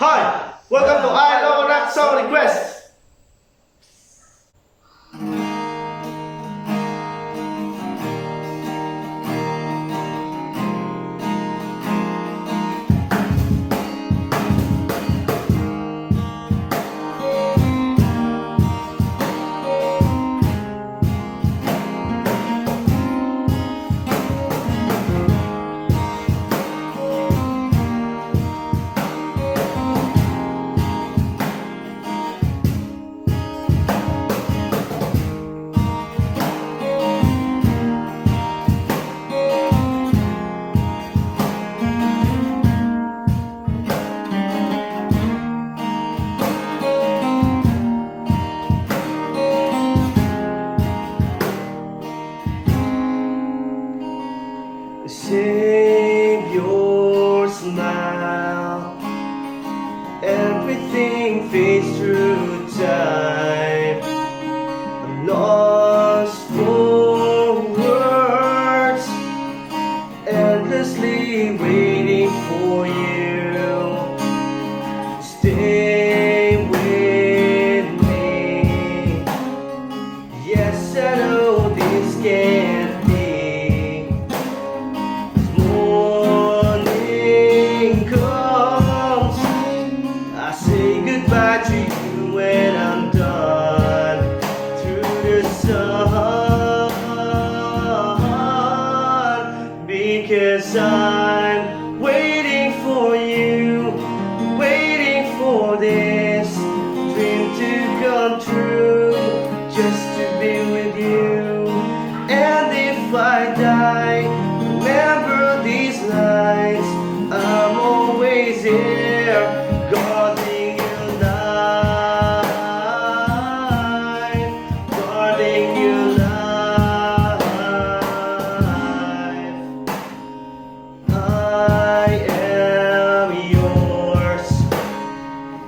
Hi! Welcome to ilokonak song request! Save your smile. Everything fades through time. I'm lost for words, endlessly waiting for you. Stay with me. Yes, I know this can't be. Goodbye to you when I'm done through the sun, because I'm waiting for you, waiting for this dream to come true, just to be with you. And if I die, remember these lines, I'm always here, guarding you.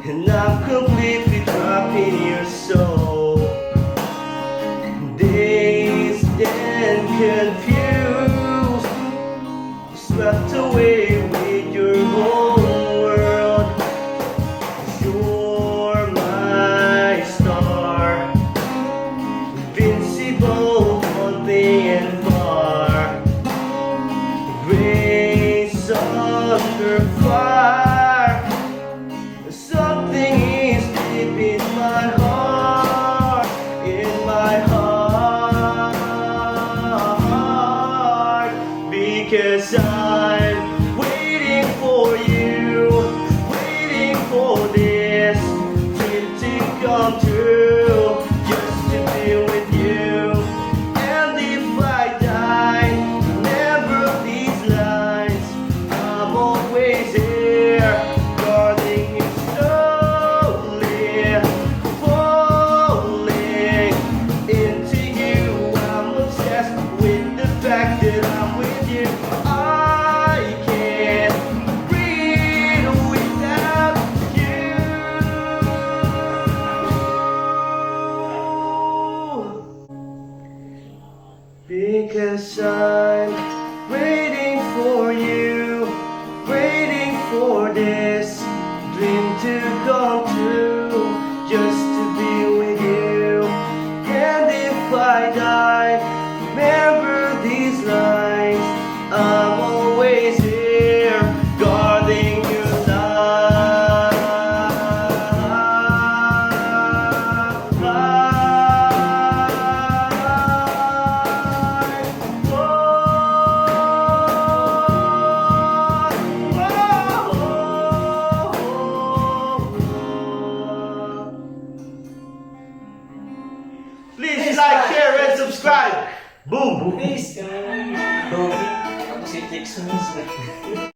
And I'm completely trapped in your soul, dazed and confused, swept away with your whole world. You're my star, invincible, haunting and far, rays under fire. Something is deep in my heart, because I'm waiting for you, waiting for this dream to come true, just to be with you. And if I die, remember these lines, I'm always here, guarding you. That I'm with you, I can't breathe without you, because I'm waiting for you, waiting for this dream to come true, just to be with you. And if I die, remember these lines, I'm always here, guarding your life. Please like, share, and subscribe. Boom! Please, Tapos i-text mo.